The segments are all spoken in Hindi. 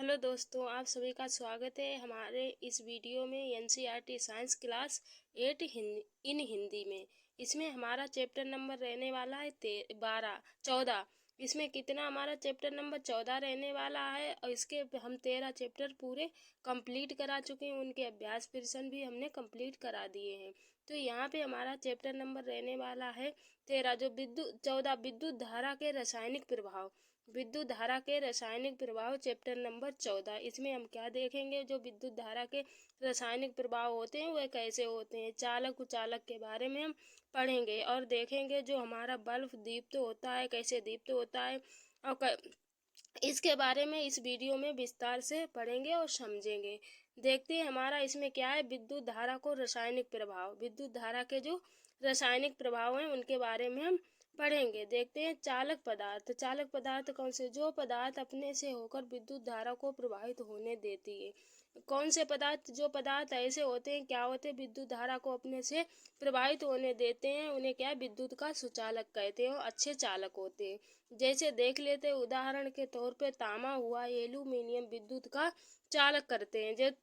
हेलो दोस्तों, आप सभी का स्वागत है हमारे इस वीडियो में एनसीईआरटी साइंस क्लास 8 इन हिंदी में। इसमें हमारा चैप्टर नंबर रहने वाला है 14। इसमें कितना हमारा चैप्टर नंबर 14 रहने वाला है और इसके हम 13 चैप्टर पूरे कंप्लीट करा चुके हैं। उनके अभ्यास प्रश्न भी हमने कंप्लीट करा दिए हैं। तो यहाँ पे हमारा चैप्टर नंबर रहने वाला है 13, जो 14 विद्युत धारा के रासायनिक प्रभाव। विद्युत धारा के रासायनिक प्रभाव चैप्टर नंबर 14। इसमें हम क्या देखेंगे, जो विद्युत धारा के रासायनिक प्रभाव होते हैं वह कैसे होते हैं, चालक कुचालक के बारे में हम पढ़ेंगे और देखेंगे। जो हमारा बल्ब दीप्त होता है कैसे दीप्त होता है और इसके बारे में इस वीडियो में विस्तार से पढ़ेंगे और समझेंगे। देखते हैं हमारा इसमें क्या है, विद्युत धारा को रासायनिक प्रभाव। विद्युत धारा के जो रासायनिक प्रभाव हैं उनके बारे में हम पढ़ेंगे। देखते हैं चालक पदार्थ। चालक पदार्थ कौन से, जो पदार्थ अपने से होकर विद्युत धारा को प्रभावित होने देती है। कौन से पदार्थ, जो पदार्थ ऐसे होते हैं, क्या होते हैं, विद्युत धारा को अपने से प्रभावित होने देते हैं, उन्हें क्या विद्युत का सुचालक कहते हैं और अच्छे चालक होते हैं। जैसे देख लेते हैं उदाहरण के तौर पे तांबा हुआ, एल्यूमिनियम विद्युत का चालक करते हैं।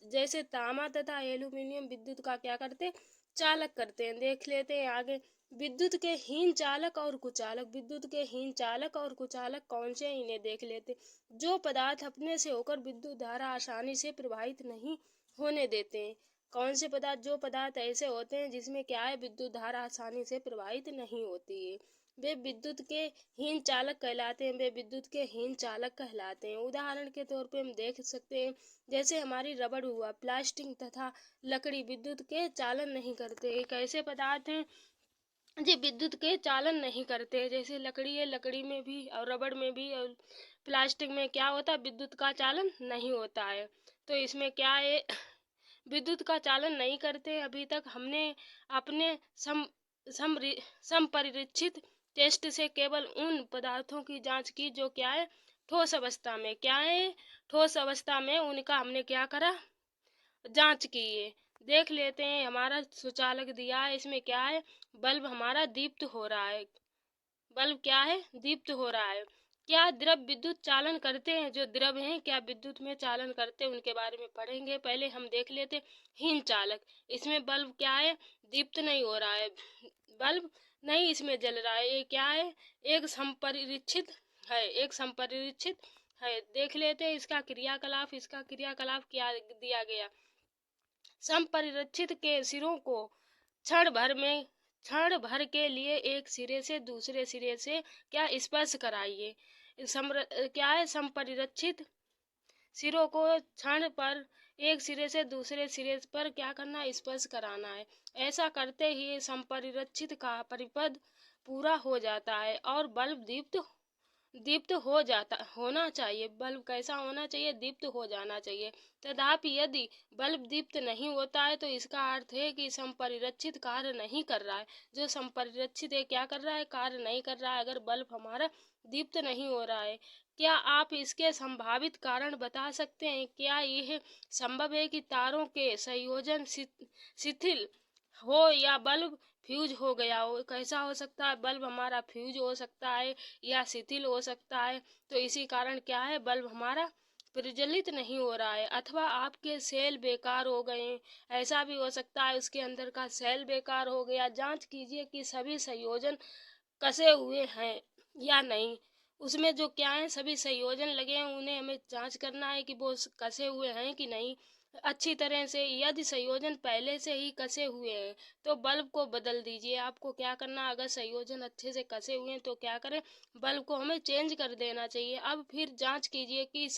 जैसे तांबा तथा एल्यूमिनियम विद्युत का क्या करते हैं, चालक करते हैं। देख लेते हैं आगे, विद्युत के हीन चालक और कुचालक। विद्युत के हीन चालक और कुचालक कौन से, इन्हें देख लेते। जो पदार्थ अपने से होकर विद्युत धारा आसानी से प्रभावित नहीं होने देते हैं। कौन से पदार्थ, जो पदार्थ ऐसे होते हैं जिसमें क्या है, विद्युत धारा आसानी से प्रभावित नहीं होती है, वे विद्युत के हीन चालक कहलाते हैं। वे विद्युत के हीन चालक कहलाते हैं। उदाहरण के तौर पे हम देख सकते हैं, जैसे हमारी रबड़ हुआ, प्लास्टिक तथा लकड़ी विद्युत के चालन नहीं करते। एक ऐसे पदार्थ हैं जी विद्युत के चालन नहीं करते। जैसे लकड़ी है, लकड़ी में भी और रबड़ में भी और प्लास्टिक में क्या होता है, विद्युत का चालन नहीं होता है। तो इसमें क्या है, विद्युत का चालन नहीं करते। अभी तक हमने अपने संपरीक्षित टेस्ट से केवल उन पदार्थों की जांच की जो क्या है, ठोस अवस्था में, क्या है, ठोस अवस्था में उनका हमने क्या करा, जांच की है। देख लेते हैं हमारा सुचालक दिया है, इसमें क्या है, बल्ब हमारा दीप्त हो रहा है। बल्ब क्या है, दीप्त हो रहा है। क्या द्रव विद्युत चालन करते हैं, जो द्रव हैं क्या विद्युत में चालन करते हैं, उनके बारे में पढ़ेंगे। पहले हम देख लेते हैं हीन चालक। इसमें बल्ब क्या है, दीप्त नहीं हो रहा है, बल्ब नहीं इसमें जल रहा है। ये क्या है, एक संपरीक्षित है, एक संपरीक्षित है। देख लेते हैं इसका क्रियाकलाप। इसका क्रियाकलाप क्या दिया गया, संपरिरक्षित के सिरों को क्षण भर के लिए एक सिरे से दूसरे सिरे से क्या स्पर्श कराइए। क्या है, संपरिरक्षित सिरों को क्षण पर एक सिरे से दूसरे सिरे पर क्या करना, स्पर्श कराना है। ऐसा करते ही संपरिरक्षित का परिपथ पूरा हो जाता है और बल्ब दीप्त होना चाहिए। बल्ब कैसा होना चाहिए, दीप्त हो जाना चाहिए। तथापि यदि बल्ब दीप्त नहीं होता है तो इसका अर्थ है कि संपरिरक्षित कार्य नहीं कर रहा है। जो संपरिरक्षित है क्या कर रहा है, कार्य नहीं कर रहा है। अगर बल्ब हमारा दीप्त नहीं हो रहा है, क्या आप इसके संभावित कारण बता सकते हैं। क्या यह संभव है कि तारों के संयोजन शिथिल हो या बल्ब फ्यूज हो गया हो। कैसा हो सकता है, बल्ब हमारा फ्यूज हो सकता है या शिथिल हो सकता है। तो इसी कारण क्या है, बल्ब हमारा प्रज्वलित नहीं हो रहा है। अथवा आपके सेल बेकार हो गए हैं, ऐसा भी हो सकता है, उसके अंदर का सेल बेकार हो गया। जांच कीजिए कि सभी संयोजन कसे हुए हैं या नहीं। उसमें जो क्या है, सभी संयोजन लगे हैं, उन्हें हमें जांच करना है कि वो कसे हुए हैं कि नहीं अच्छी तरह से। यदि संयोजन पहले से ही कसे हुए हैं तो बल्ब को बदल दीजिए। आपको क्या करना, अगर संयोजन अच्छे से कसे हुए हैं तो क्या करें, बल्ब को हमें चेंज कर देना चाहिए। अब फिर जांच कीजिए कि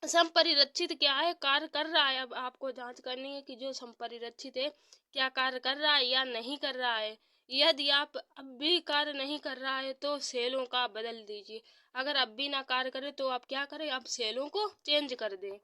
संपरिरक्षित क्या है, कार्य कर रहा है। अब आपको जांच करनी है कि जो संपरिरक्षित है क्या कार्य कर रहा है या नहीं कर रहा है। यदि आप अब भी कार्य नहीं कर रहा है तो सेलों का बदल दीजिए। अगर अब भी ना कार्य करे तो आप क्या करें, अब सेलों को चेंज कर दें।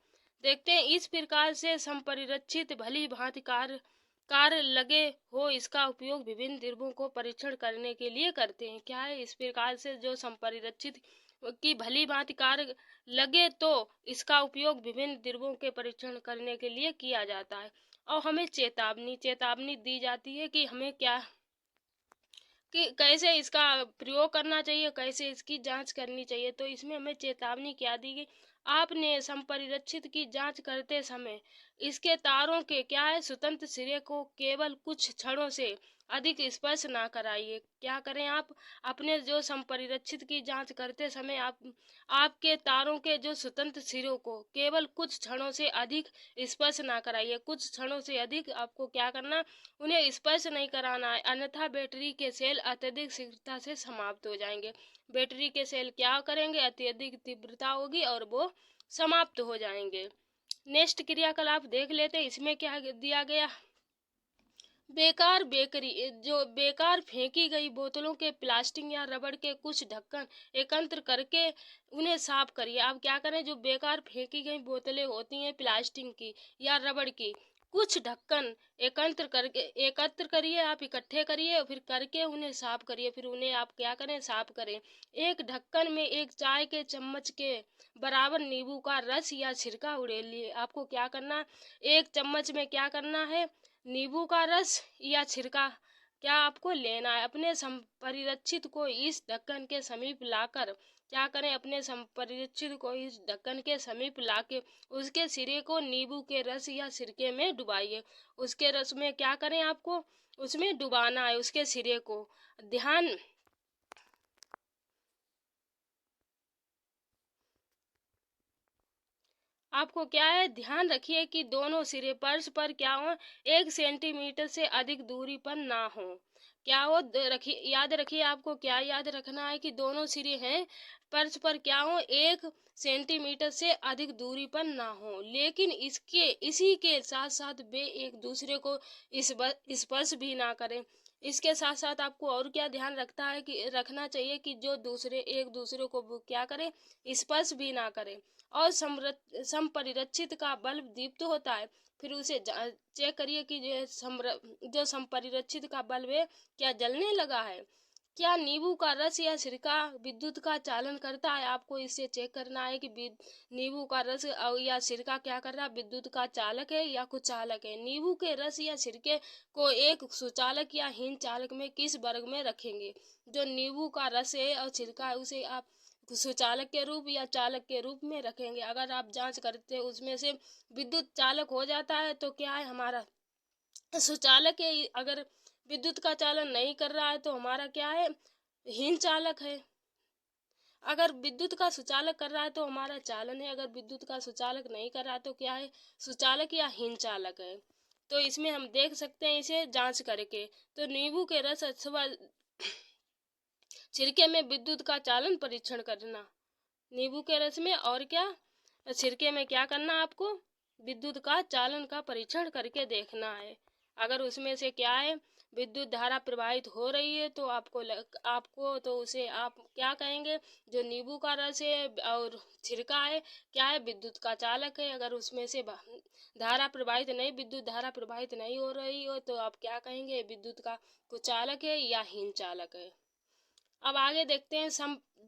देखते हैं इस प्रकार से संपरिरक्षित भली भांति कार्य लगे हो, इसका उपयोग विभिन्न द्रव्यों को परीक्षण करने के लिए करते हैं। क्या है, इस प्रकार से जो संपरिरक्षित की भली भांति कार्य लगे तो इसका उपयोग विभिन्न द्रव्यों के परीक्षण करने के लिए किया जाता है। और हमें चेतावनी दी जाती है कि हमें क्या कि कैसे इसका प्रयोग करना चाहिए, कैसे इसकी जांच करनी चाहिए। तो इसमें हमें चेतावनी क्या दी गई, आपने संपरिरक्षित की जांच करते समय इसके तारों के क्या है स्वतंत्र सिरे को केवल कुछ क्षणों से अधिक स्पर्श ना कराइए। क्या करें आप, अपने जो संपरिरक्षित की जांच करते समय आपके तारों के जो स्वतंत्र सिरों को केवल कुछ क्षणों से अधिक स्पर्श ना कराइए। कुछ क्षणों से अधिक आपको क्या करना, उन्हें स्पर्श नहीं कराना है, अन्यथा बैटरी के सेल अत्यधिक शीघ्रता से समाप्त हो जाएंगे। बैटरी के सेल क्या करेंगे, अत्यधिक तीव्रता होगी और वो समाप्त हो जाएंगे। नेक्स्ट क्रियाकलाप देख लेते हैं, इसमें क्या दिया गया, जो बेकार फेंकी गई बोतलों के प्लास्टिक या रबड़ के कुछ ढक्कन एकत्र करके उन्हें साफ करिए। आप क्या करें, जो बेकार फेंकी गई बोतलें होती हैं प्लास्टिक की या रबड़ की, कुछ ढक्कन एकत्र करिए, आप इकट्ठे करिए, फिर करके उन्हें साफ करिए। फिर उन्हें आप क्या करें, साफ करें। एक ढक्कन में एक चाय के चम्मच के बराबर नींबू का रस या छिलका उड़ेलिए। आपको क्या करना, एक चम्मच में क्या करना है, नींबू का रस या छिलका क्या आपको लेना है। अपने संपरिरक्षित को इस ढक्कन के समीप लाकर क्या करें, अपने संपरिरक्षित को इस ढक्कन के समीप लाके उसके सिरे को नींबू के रस या सिरके में डुबाइए। उसके रस में क्या करें, आपको उसमें डुबाना है उसके सिरे को। ध्यान आपको क्या है, ध्यान रखिए कि दोनों सिरे फर्श पर क्या हो, 1 सेंटीमीटर से अधिक दूरी पर ना हो। क्या हो, रखिए, याद रखिए, आपको क्या याद रखना है कि दोनों सिरे हैं फर्श पर क्या हो, 1 सेंटीमीटर से अधिक दूरी पर ना हो। लेकिन इसी के साथ साथ वे एक दूसरे को स्पर्श भी ना करें। इसके साथ साथ आपको और क्या ध्यान रखना चाहिए कि जो दूसरे एक दूसरे को वो क्या करें, स्पर्श भी ना करें। और संपरिरक्षित का बल्ब दीप्त होता है, फिर उसे चेक करिए कि जो संपरिरक्षित का बल्ब है क्या जलने लगा है। क्या नींबू का रस या सिरका विद्युत का चालन करता है। आपको इससे चेक करना है कि नींबू का रस या सिरका क्या कर रहा है, विद्युत का चालक है या कुचालक है। नींबू के रस या सिरके को एक सुचालक या हीन चालक में किस वर्ग में रखेंगे। जो नींबू का रस है और सिरका है उसे आप सुचालक के रूप या चालक के रूप में रखेंगे। अगर आप जांच करते हैं उसमें से विद्युत चालक हो जाता है तो क्या है, हमारा सुचालक है। अगर विद्युत का चालन नहीं कर रहा है तो हमारा क्या है, हीन चालक है। अगर विद्युत का सुचालक कर रहा है तो हमारा चालन है, अगर विद्युत का सुचालक नहीं कर रहा है तो क्या है, सुचालक या हीन चालक है। तो इसमें हम देख सकते हैं इसे जांच करके। तो नींबू के रस अथवा छिलके में विद्युत का चालन परीक्षण करना, नींबू के रस में और क्या छिलके में क्या करना, आपको विद्युत का चालन का परीक्षण करके देखना है। अगर उसमें से क्या है, विद्युत धारा प्रवाहित हो रही है तो आपको तो उसे आप क्या कहेंगे, जो नींबू का रस है और छिलका है क्या है, विद्युत का चालक है। अगर उसमें से धारा प्रवाहित नहीं, विद्युत धारा प्रवाहित नहीं हो रही हो तो आप क्या कहेंगे, विद्युत का कुचालक है या हीन चालक है। अब आगे देखते हैं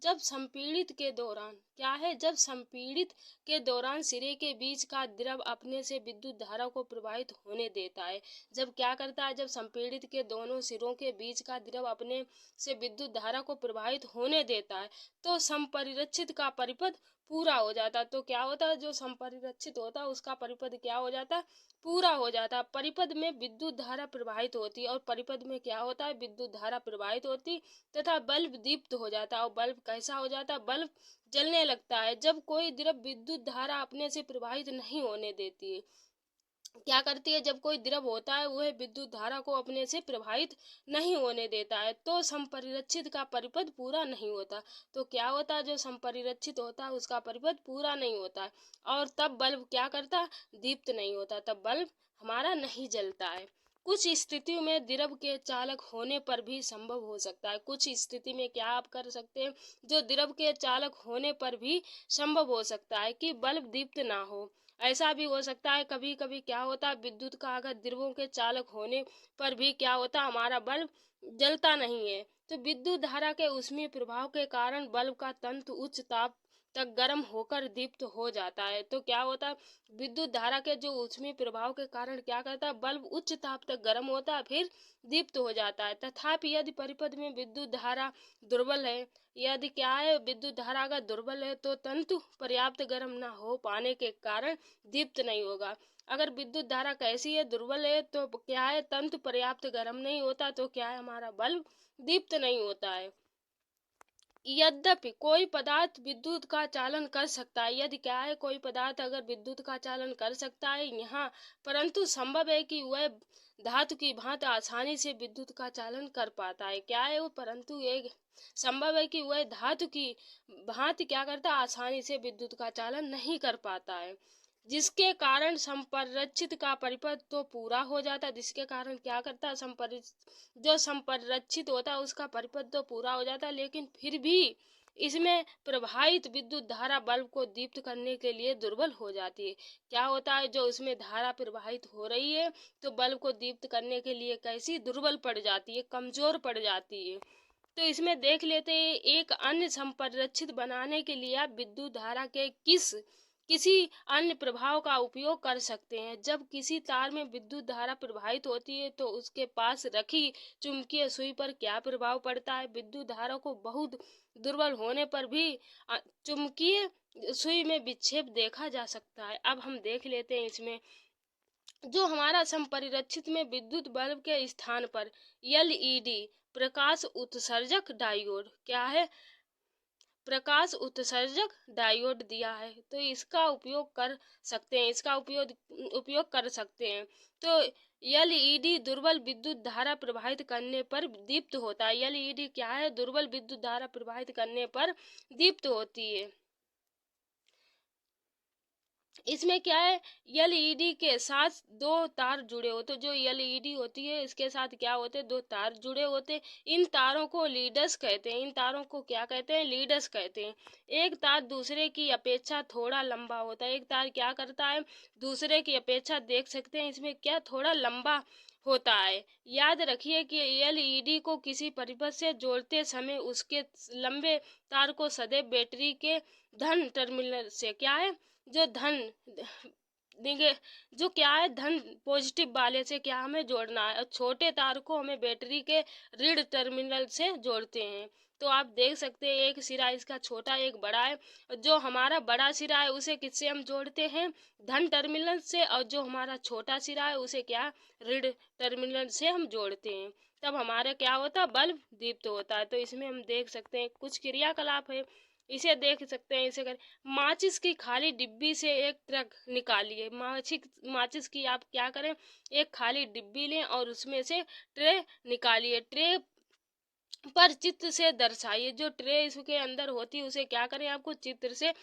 जब संपीड़ित के दौरान क्या है, जब संपीड़ित के दौरान सिरे के बीच का द्रव अपने से विद्युत धारा को प्रवाहित होने देता है। जब क्या करता है, जब संपीड़ित के दोनों सिरों के बीच का द्रव अपने से विद्युत धारा को प्रवाहित होने देता है तो संपरिरक्षित का परिपथ पूरा हो जाता है। तो क्या होता है, जो संपरिरक्षित होता है उसका परिपथ क्या हो जाता है, पूरा हो जाता है। परिपथ में विद्युत धारा प्रवाहित होती है और परिपथ में क्या होता है, विद्युत धारा प्रवाहित होती तथा बल्ब दीप्त हो जाता है। और बल्ब कैसा हो जाता है, बल्ब जलने लगता है। जब कोई द्रव विद्युत धारा अपने से प्रवाहित नहीं होने देती है, क्या करती है, जब कोई द्रव होता है वह विद्युत धारा को अपने से प्रवाहित नहीं होने देता है तो संपरिरक्षित का परिपथ पूरा नहीं होता। तो क्या होता है, जो संपरिरक्षित होता है उसका परिपथ पूरा नहीं होता है और तब बल्ब क्या करता, दीप्त नहीं होता, तब बल्ब हमारा नहीं जलता है। कुछ स्थितियों में द्रव के चालक होने पर भी संभव हो सकता है। कुछ स्थिति में क्या आप कर सकते हैं, जो द्रव के चालक होने पर भी संभव हो सकता है कि बल्ब दीप्त ना हो। ऐसा भी हो सकता है कभी कभी क्या होता है, विद्युत का अगर द्रवों के चालक होने पर भी क्या होता है, हमारा बल्ब जलता नहीं है। तो विद्युत धारा के ऊष्मीय प्रभाव के कारण बल्ब का तंतु उच्च ताप तक गर्म होकर दीप्त हो जाता है। तो क्या होता है, विद्युत धारा के जो ऊष्मीय प्रभाव के कारण क्या करता है, बल्ब उच्च ताप तक गर्म होता है फिर दीप्त हो जाता है। तथापि यदि परिपथ में विद्युत धारा दुर्बल है, यदि क्या है, विद्युत धारा अगर दुर्बल है तो तंतु पर्याप्त गर्म न हो पाने के कारण दीप्त नहीं होगा। अगर विद्युत धारा कैसी है, दुर्बल है, तो क्या है, तंतु पर्याप्त गर्म नहीं होता तो क्या है, हमारा बल्ब दीप्त नहीं होता है। यद्यपि कोई पदार्थ विद्युत का चालन कर सकता है, यदि क्या है, कोई पदार्थ अगर विद्युत का चालन कर सकता है यहाँ, परंतु संभव है कि वह धातु की भांति आसानी से विद्युत का चालन कर पाता है। क्या है वो, परंतु एक संभव है कि वह धातु की भांति क्या करता है, आसानी से विद्युत का चालन नहीं कर पाता है, जिसके कारण संपरिरक्षित का परिपथ तो पूरा हो जाता है। जिसके कारण क्या करता है, जो संपरिरक्षित होता है उसका परिपथ तो पूरा हो जाता है, लेकिन फिर भी इसमें प्रवाहित विद्युत धारा बल्ब को दीप्त करने के लिए दुर्बल हो जाती है। क्या होता है, जो उसमें धारा प्रवाहित हो रही है तो बल्ब को दीप्त करने के लिए कैसी दुर्बल पड़ जाती है, कमजोर पड़ जाती है। तो इसमें देख लेते हैं, एक अन्य संपरिरक्षित बनाने के लिए आप विद्युत धारा के किसी अन्य प्रभाव का उपयोग कर सकते हैं। जब किसी तार में विद्युत धारा प्रवाहित होती है तो उसके पास रखी चुंबकीय सुई पर क्या प्रभाव पड़ता है। विद्युत धारा को बहुत दुर्बल होने पर भी चुंबकीय सुई में विक्षेप देखा जा सकता है। अब हम देख लेते हैं इसमें, जो हमारा संपरिरक्षित में विद्युत बल्ब के स्थान पर एलईडी प्रकाश उत्सर्जक डायोड क्या है, प्रकाश उत्सर्जक डायोड दिया है, तो इसका उपयोग कर सकते हैं, इसका उपयोग कर सकते हैं। तो एलईडी दुर्बल विद्युत धारा प्रवाहित करने पर दीप्त होता है। एलईडी क्या है, दुर्बल विद्युत धारा प्रवाहित करने पर दीप्त होती है। इसमें क्या है, एलईडी के साथ दो तार जुड़े होते, जो एलईडी होती है इसके साथ क्या होते हैं, दो तार जुड़े होते। इन तारों को लीडर्स कहते हैं, इन तारों को क्या कहते हैं, लीडर्स कहते हैं। एक तार दूसरे की अपेक्षा थोड़ा लंबा होता है, एक तार क्या करता है, दूसरे की अपेक्षा देख सकते हैं इसमें क्या थोड़ा लंबा होता है। याद रखिए कि एलईडी को किसी परिपथ से जोड़ते समय उसके लंबे तार को सदैव बैटरी के धन टर्मिनल से क्या है, जो धन जो क्या है, धन पॉजिटिव वाले से क्या हमें जोड़ना है, और छोटे तार को हमें बैटरी के ऋण टर्मिनल से जोड़ते हैं। तो आप देख सकते हैं, एक सिरा इसका छोटा एक बड़ा है, जो हमारा बड़ा सिरा है उसे किससे हम जोड़ते हैं, धन टर्मिनल से, और जो हमारा छोटा सिरा है उसे क्या ऋण टर्मिनल से हम जोड़ते हैं। तब हमारा क्या होता है, बल्ब दीप्त होता है। तो इसमें हम देख सकते हैं कुछ क्रियाकलाप है, इसे देख सकते हैं। इसे कर माचिस की खाली डिब्बी से एक ट्रक निकालिए। माचिस की आप क्या करें, एक खाली डिब्बी लें और उसमें से ट्रे निकालिए। ट्रे पर चित्र से दर्शाइए, जो ट्रे इसके अंदर होती है उसे क्या करें, आपको चित्र से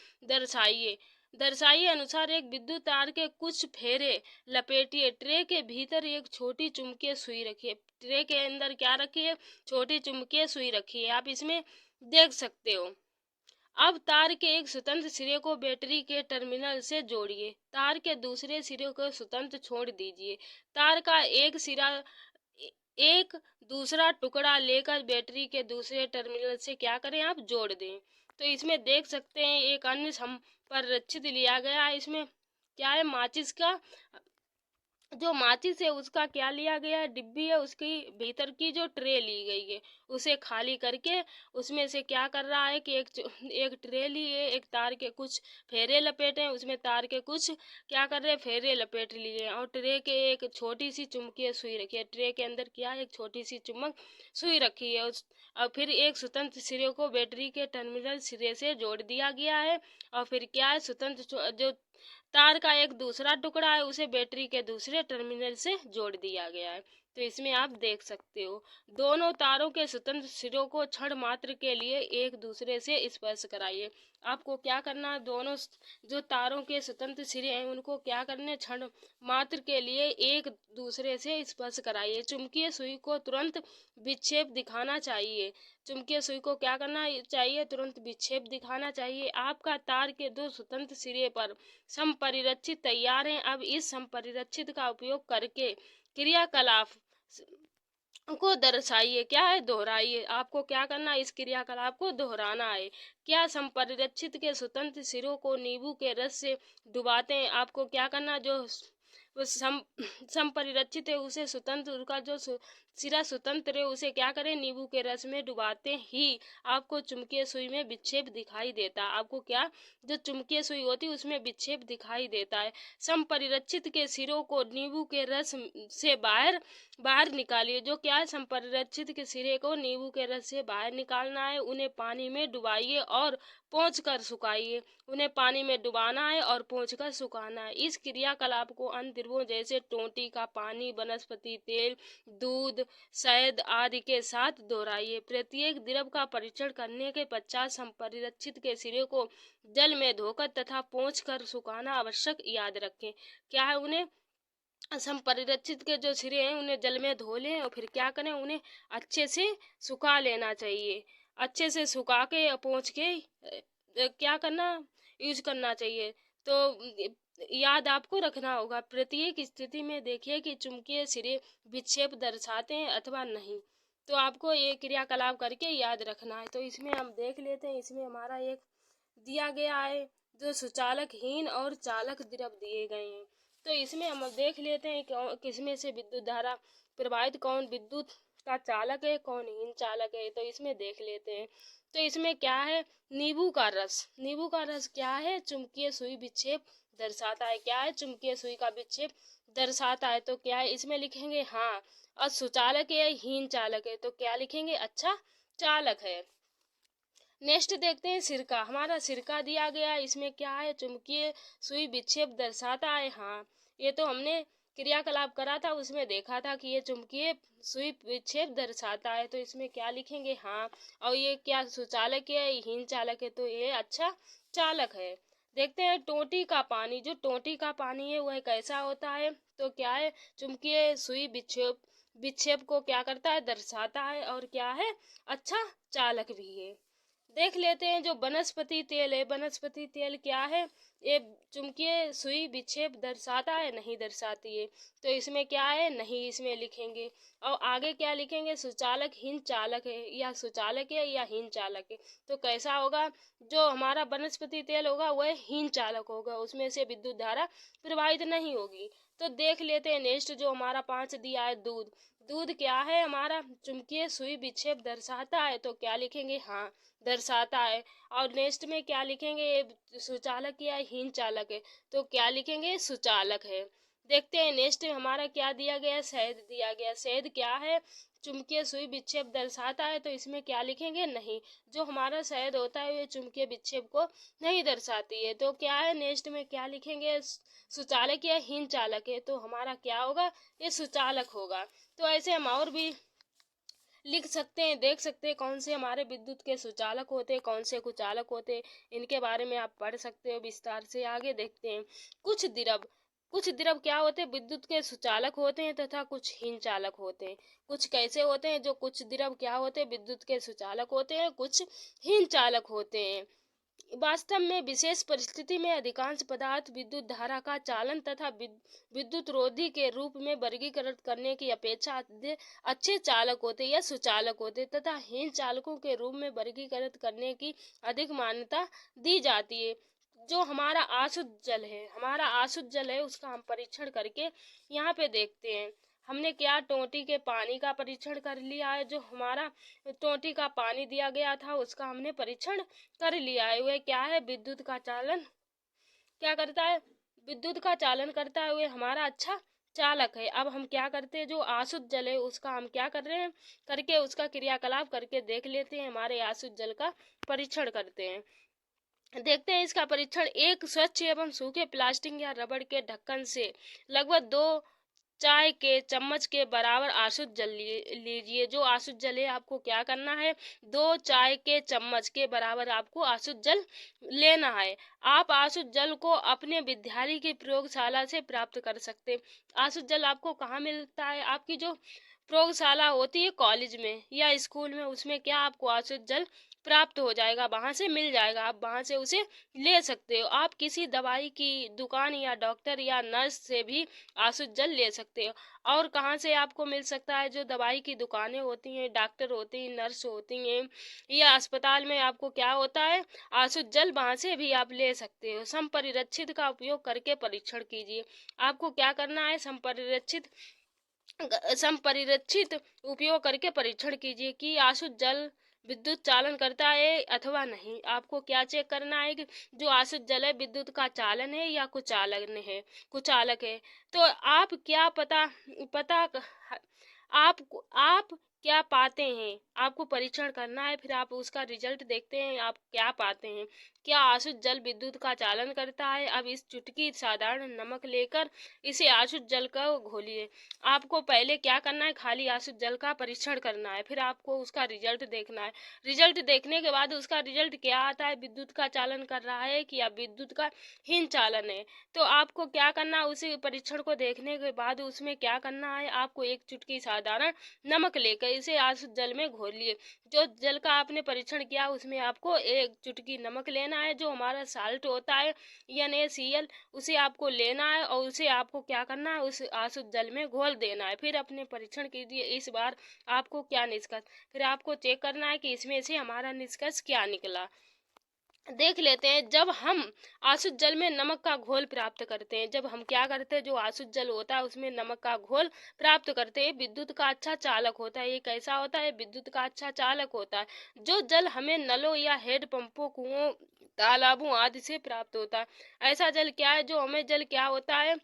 दर्शाइए अनुसार एक विद्युत तार के कुछ फेरे लपेटिए। ट्रे के भीतर एक छोटी चुंबकीय सुई रखिए। ट्रे के अंदर क्या रखिए, छोटी चुंबकीय सुई रखिए, आप इसमें देख सकते हो। अब तार के एक स्वतंत्र सिरे को बैटरी के टर्मिनल से जोड़िए, तार के दूसरे सिरे को स्वतंत्र छोड़ दीजिए। तार का एक दूसरा टुकड़ा लेकर बैटरी के दूसरे टर्मिनल से क्या करें, आप जोड़ दें। तो इसमें देख सकते हैं एक अन्य संपरिरक्षित लिया गया है। इसमें क्या है, माचिस का जो माचिस है उसका क्या लिया गया, डिब्बी है, उसकी भीतर की जो ट्रे ली गई है उसे खाली करके उसमें से क्या कर रहा है कि एक ट्रे लिए, एक तार के कुछ फेरे लपेटे, उसमें तार के कुछ क्या कर रहे, फेरे लपेट लिए, और ट्रे के एक छोटी सी चुंबकीय सुई रखी है। ट्रे के अंदर क्या है, एक छोटी सी चुम्बक सुई रखी है। और फिर एक स्वतंत्र सिरे को बैटरी के टर्मिनल सिरे से जोड़ दिया गया है, और फिर क्या है, स्वतंत्र जो तार का एक दूसरा टुकड़ा है उसे बैटरी के दूसरे टर्मिनल से जोड़ दिया गया है। तो इसमें आप देख सकते हो, दोनों तारों के स्वतंत्र सिरों को क्षण मात्र के लिए एक दूसरे से स्पर्श कराइए। आपको क्या करना है, दोनों जो तारों के स्वतंत्र सिरे हैं उनको क्या करने, क्षण मात्र के लिए एक दूसरे से स्पर्श कराइए। चुंबकीय सुई को तुरंत विक्षेप दिखाना चाहिए, चुंबकीय सुई को क्या करना चाहिए, तुरंत विक्षेप दिखाना चाहिए। आपका तार के दो स्वतंत्र सिरे पर संपरिरक्षित तैयार हैं। अब इस संपरिरक्षित का उपयोग करके क्रियाकलाप को दर्शाइए, क्या है, दोहराइए। आपको क्या करना है, इस क्रियाकलाप को दोहराना है। क्या संपरिरक्षित के स्वतंत्र सिरों को नींबू के रस से डुबाते हैं। आपको क्या करना, जो संपरिरक्षित है उसे स्वतंत्र, उसका जो सिरा स्वतंत्र है उसे क्या करें, नींबू के रस में डुबाते ही आपको चुंबकीय सुई में विक्षेप दिखाई देता है। आपको क्या, जो चुंबकीय सुई होती है उसमें विक्षेप दिखाई देता है। संपरिरक्षित के सिरों को नींबू के रस से बाहर बाहर निकालिए। जो क्या है, संपरिरक्षित के सिरे को नींबू के रस से बाहर निकालना है। उन्हें पानी में डुबाइए और पोंछ कर सुखाइए। उन्हें पानी में डुबाना है और पोंछ कर सुखाना है। इस क्रियाकलाप को अन्य द्रव्यों जैसे टोंटी का पानी, वनस्पति तेल, दूध, शहद आदि के साथ दोहराइए। प्रत्येक द्रव का परीक्षण करने के पश्चात संपरिरक्षित के सिरे को जल में धोकर तथा पोंछ कर सुखाना आवश्यक। याद रखें, क्या है, उन्हें संपरिरक्षित के जो सिरे हैं उन्हें जल में धो लें और फिर क्या करें, उन्हें अच्छे से सुखा लेना चाहिए। अच्छे से सुखा के पोंछ के क्या करना, यूज करना चाहिए। तो याद आपको रखना होगा, प्रत्येक स्थिति में देखिए कि चुंबकीय सिरे विक्षेप दर्शाते हैं अथवा नहीं। तो आपको ये क्रियाकलाप करके याद रखना है। तो इसमें हम देख लेते हैं, इसमें हमारा एक दिया गया है जो सुचालकहीन और चालक द्रव दिए गए हैं। तो इसमें हम देख लेते हैं कि किसमें से विद्युत धारा प्रवाहित, कौन विद्युत का चालक है, कौन हीन चालक है। तो इसमें देख लेते हैं। तो इसमें क्या है, नींबू का रस। नींबू का रस क्या है, चुंबकीय सुई विक्षेप दर्शाता है। क्या है, चुंबकीय सुई का विक्षेप दर्शाता है। तो क्या है, इसमें लिखेंगे हाँ। और सुचालक है, हीन चालक है, तो क्या लिखेंगे, अच्छा चालक है। नेक्स्ट देखते हैं सिरका। हमारा सिरका दिया गया, इसमें क्या है, चुंबकीय सुई विक्षेप दर्शाता है। हाँ, ये तो हमने क्रियाकलाप करा था, उसमें देखा था कि ये चुंबकीय सुई विक्षेप दर्शाता है। तो इसमें क्या लिखेंगे, हाँ। और ये क्या सुचालक है, हीन चालक है, तो ये अच्छा चालक है। देखते हैं टोंटी का पानी। जो टोंटी का पानी है वह कैसा होता है, तो क्या है, चुंबकीय सुई विक्षेप विक्षेप को क्या करता है, दर्शाता है। और क्या है, अच्छा चालक भी है। देख लेते हैं जो वनस्पति तेल है। वनस्पति तेल क्या है, ये चुंबकीय सुई विक्षेप दर्शाता है, नहीं दर्शाती है। तो इसमें क्या है, नहीं, इसमें लिखेंगे। और आगे क्या लिखेंगे, सुचालक हीन चालक है, या सुचालक है या हीन चालक है। तो कैसा होगा, जो हमारा वनस्पति तेल होगा वह हीन चालक होगा, उसमें से विद्युत धारा प्रवाहित नहीं होगी। तो देख लेते हैं नेक्स्ट, जो हमारा 5 दिया है, दूध। दूध क्या है, हमारा चुंबकीय सुई विक्षेप दर्शाता है। तो क्या लिखेंगे, हाँ, दर्शाता है। और नेक्स्ट में क्या लिखेंगे, ये सुचालक या हीन चालक है, तो क्या लिखेंगे, सुचालक है। देखते हैं नेक्स्ट हमारा क्या दिया गया, शहद दिया गया। शहद क्या है, चुंबकीय सुई विक्षेप दर्शाता है। तो इसमें क्या लिखेंगे, नहीं। जो हमारा शहद होता है ये चुंबकीय विक्षेप को नहीं दर्शाती है। तो क्या है, नेक्स्ट में क्या लिखेंगे, सुचालक या हीन चालक है, तो हमारा क्या होगा, ये सुचालक होगा। तो ऐसे हम और भी लिख सकते हैं, देख सकते हैं कौन से हमारे विद्युत के सुचालक होते हैं, कौन से कुचालक होते हैं। इनके बारे में आप पढ़ सकते हो विस्तार से। आगे देखते हैं कुछ द्रव क्या होते हैं, विद्युत के सुचालक होते हैं तथा कुछ हीन चालक होते हैं। कुछ कैसे होते हैं, जो कुछ द्रव क्या होते हैं, विद्युत के सुचालक होते हैं, कुछ हीन चालक होते हैं। वास्तव में विशेष परिस्थिति में अधिकांश पदार्थ विद्युत धारा का चालन तथा विद्युत रोधी के रूप में वर्गीकृत करने की अपेक्षा अच्छे चालक होते या सुचालक होते तथा हीन चालकों के रूप में वर्गीकृत करने की अधिक मान्यता दी जाती है। जो हमारा अशुद्ध जल है, उसका हम परीक्षण करके यहाँ पे देखते हैं। हमने क्या, टोंटी के पानी का परीक्षण कर लिया है। जो हमारा टोंटी का पानी दिया गया था उसका हमने परीक्षण कर लिया है। वह क्या है, विद्युत का चालन क्या करता है, विद्युत का चालन करता है, वह हमारा अच्छा चालक है। अब हम क्या करते हैं, जो अशुद्ध जल है उसका हम क्या कर रहे हैं, करके उसका क्रियाकलाप करके देख लेते हैं। हमारे अशुद्ध जल का परीक्षण करते हैं। देखते हैं इसका परीक्षण। एक स्वच्छ एवं सूखे प्लास्टिक या रबड़ के ढक्कन से लगभग 2 चाय के चम्मच के बराबर अशुद्ध जल लीजिए। जो अशुद्ध जल है आपको क्या करना है, 2 चाय के चम्मच के बराबर आपको अशुद्ध जल लेना है। आप अशुद्ध जल को अपने विद्यालय की प्रयोगशाला से प्राप्त कर सकते हैं। अशुद्ध जल आपको कहाँ मिलता है, आपकी जो प्रयोगशाला होती है कॉलेज में या स्कूल में, उसमें क्या आपको अशुद्ध जल प्राप्त हो जाएगा, वहाँ से मिल जाएगा, आप वहाँ से उसे ले सकते हो। आप किसी दवाई की दुकान या डॉक्टर या नर्स से भी आशुद्ध जल ले सकते हो। और कहाँ से आपको मिल सकता है? जो दवाई की दुकानें होती हैं, डॉक्टर होते हैं, नर्स होती हैं, या अस्पताल में आपको क्या होता है, आशुद्ध जल, वहाँ से भी आप ले सकते हो। संपरिरक्षित का उपयोग करके परीक्षण कीजिए। आपको क्या करना है? संपरिरक्षित उपयोग करके परीक्षण कीजिए कि आशुद्ध जल विद्युत चालन करता है अथवा नहीं। आपको क्या चेक करना है कि जो आशुद्ध जल है विद्युत का चालन है या कुचालक है। तो आप क्या पता पता आप क्या पाते हैं, आपको परीक्षण करना है, फिर आप उसका रिजल्ट देखते हैं, आप क्या पाते हैं। क्या आशुद्ध जल विद्युत का चालन करता है? अब इस चुटकी साधारण नमक लेकर इसे आशुद्ध जल का घोलिए। आपको पहले क्या करना है? खाली आशुद्ध जल का परीक्षण करना है, फिर आपको उसका रिजल्ट देखना है। रिजल्ट देखने के बाद उसका रिजल्ट क्या आता है, विद्युत का चालन कर रहा है कि या विद्युत का हीन चालन है। तो आपको क्या करना है? उसी परीक्षण को देखने के बाद उसमें क्या करना है? आपको एक चुटकी साधारण नमक लेकर इसे आशुद्ध जल में घोलिए। जो जल का आपने परीक्षण किया उसमें आपको एक चुटकी नमक लेना है, जो हमारा साल्ट होता है NaCl, उसे आपको लेना है और उसे आपको क्या करना है? उस आशुद्ध जल में घोल देना है। फिर अपने परीक्षण कीजिए। इस बार आपको क्या निष्कर्ष, फिर आपको चेक करना है कि इसमें से हमारा निष्कर्ष क्या निकला। देख लेते हैं। जब हम आशुद्ध जल में नमक का घोल प्राप्त करते हैं, जब हम क्या करते हैं, जो आशुद्ध जल होता है उसमें नमक का घोल प्राप्त करते हैं, विद्युत का अच्छा चालक होता है। ये कैसा होता है? विद्युत का अच्छा चालक होता है। जो जल हमें नलों या हेड पंपों, कुओं, तालाबों आदि से प्राप्त होता है। ऐसा जल क्या है? जो हमें जल क्या होता है?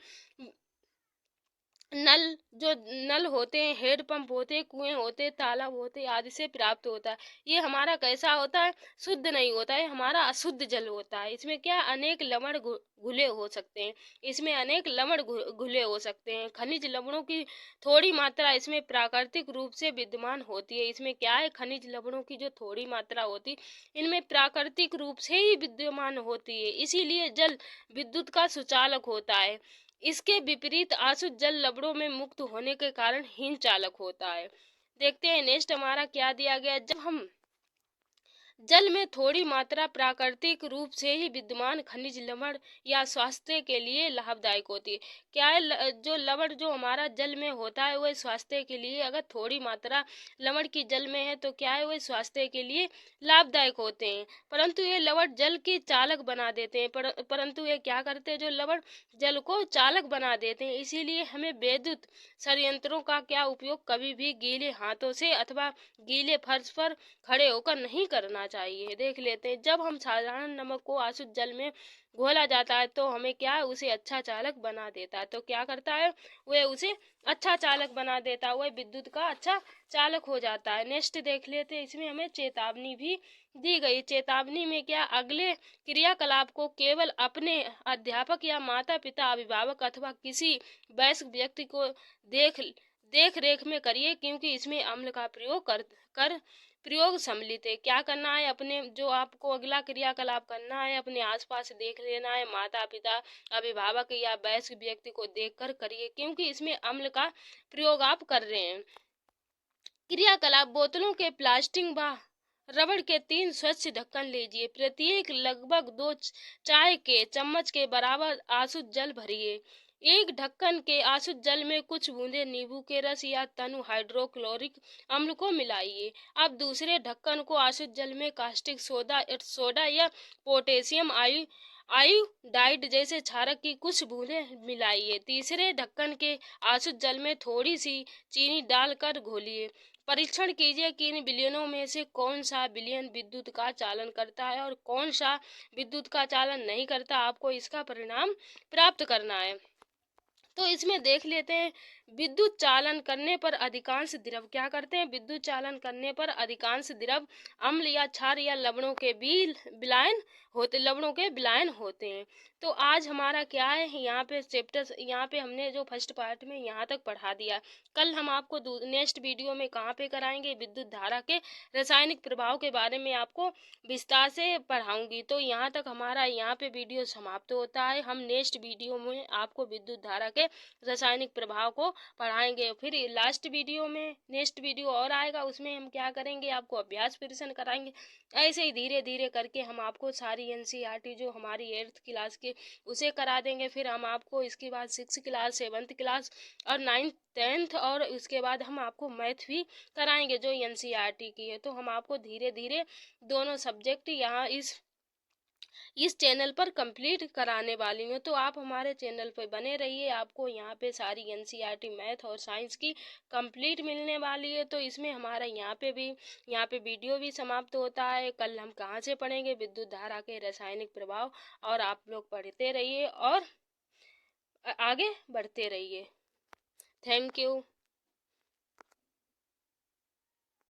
नल, जो नल होते हैं, हेड पंप होते हैं, कुएं होते हैं, तालाब होते हैं, आदि से प्राप्त होता है। ये हमारा कैसा होता है? शुद्ध नहीं होता है, हमारा अशुद्ध जल होता है। इसमें क्या अनेक लवण घुले हो सकते हैं, इसमें अनेक लवण घुले हो सकते हैं। खनिज लवणों की थोड़ी मात्रा इसमें प्राकृतिक रूप से विद्यमान होती है। इसमें क्या है? खनिज लवणों की जो थोड़ी मात्रा होती है इनमें प्राकृतिक रूप से ही विद्यमान होती है, इसीलिए जल विद्युत का सुचालक होता है। इसके विपरीत आशुद्ध जल लवणों में मुक्त होने के कारण हीन चालक होता है। देखते हैं नेक्स्ट हमारा क्या दिया गया। जब हम जल में थोड़ी मात्रा प्राकृतिक रूप से ही विद्यमान खनिज लवण या स्वास्थ्य के लिए लाभदायक होती है। क्या है? जो लवण जो हमारा जल में होता है वह स्वास्थ्य के लिए, अगर थोड़ी मात्रा लवण की जल में है तो क्या है? वह स्वास्थ्य के लिए लाभदायक होते हैं। परंतु ये लवण जल की चालक बना देते हैं, परंतु ये क्या करते हैं? जो लवण जल को चालक बना देते हैं। इसीलिए हमें विद्युत संयंत्रों का क्या उपयोग कभी भी गीले हाथों से अथवा गीले फर्श पर खड़े होकर नहीं करना चाहिए। देख लेते हैं। जब हम साधारण नमक को अशुद्ध जल में घोला जाता है तो हमें क्या है? उसे अच्छा चालक बना देता है। तो क्या करता है? वह उसे अच्छा चालक बना देता है, वह विद्युत का अच्छा चालक हो जाता है। नेक्स्ट देख लेते हैं। इसमें हमें चेतावनी भी दी गई। चेतावनी में क्या? अगले क्रियाकलाप को केवल अपने अध्यापक या माता पिता, अभिभावक अथवा किसी वयस्क व्यक्ति को देख रेख में करिए, क्योंकि इसमें अम्ल का प्रयोग सम्मिलित है। क्या करना है? अपने जो आपको अगला क्रियाकलाप करना है, अपने आसपास देख लेना है, माता पिता, अभिभावक या वयस्क व्यक्ति को देखकर करिए, क्योंकि इसमें अम्ल का प्रयोग आप कर रहे हैं। क्रियाकलाप: बोतलों के प्लास्टिक व रबड़ के 3 स्वच्छ ढक्कन लीजिए। प्रत्येक लगभग 2 चाय के चम्मच के बराबर अशुद्ध जल भरिए। एक ढक्कन के अशुद्ध जल में कुछ बूंदे नींबू के रस या तनु हाइड्रोक्लोरिक अम्ल को मिलाइए। अब दूसरे ढक्कन को अशुद्ध जल में कास्टिक सोडा या पोटेशियम आयोडाइड जैसे क्षारक की कुछ बूंदें मिलाइए। तीसरे ढक्कन के अशुद्ध जल में थोड़ी सी चीनी डालकर घोलिए। परीक्षण कीजिए कि इन विलयनों में से कौन सा विलयन विद्युत का चालन करता है और कौन सा विद्युत का चालन नहीं करता। आपको इसका परिणाम प्राप्त करना है। तो इसमें देख लेते हैं। विद्युत चालन करने पर अधिकांश द्रव क्या करते हैं? विद्युत चालन करने पर अधिकांश द्रव अम्ल या क्षार या लवणों के विलायन होते हैं। तो आज हमारा क्या है, यहाँ पे चैप्टर, यहाँ पे हमने जो फर्स्ट पार्ट में यहाँ तक पढ़ा दिया। कल हम आपको नेक्स्ट वीडियो में कहाँ पे कराएंगे? विद्युत धारा के रासायनिक प्रभाव के बारे में आपको विस्तार से पढ़ाऊंगी। तो यहाँ तक हमारा यहाँ पे वीडियो समाप्त होता है। हम नेक्स्ट वीडियो में आपको विद्युत धारा के रासायनिक प्रभाव को पढ़ाएंगे। फिर लास्ट वीडियो में नेक्स्ट वीडियो और आएगा, उसमें हम क्या करेंगे, आपको अभ्यास प्रश्न कराएंगे। ऐसे ही धीरे धीरे करके हम आपको सारी NCERT जो हमारी 8th क्लास के उसे करा देंगे। फिर हम आपको इसके बाद 6th क्लास 7th क्लास और 9th 10th और उसके बाद हम आपको मैथ भी कराएंगे जो NCERT की है। तो हम आपको धीरे धीरे दोनों सब्जेक्ट यहाँ इस चैनल पर कंप्लीट कराने वाली हूँ। तो आप हमारे चैनल पर बने रहिए, आपको यहाँ पे सारी NCERT मैथ और साइंस की कंप्लीट मिलने वाली है। तो इसमें हमारा यहाँ पे वीडियो भी समाप्त होता है। कल हम कहाँ से पढ़ेंगे, विद्युत धारा के रासायनिक प्रभाव। और आप लोग पढ़ते रहिए और आगे बढ़ते रहिए। Thank you.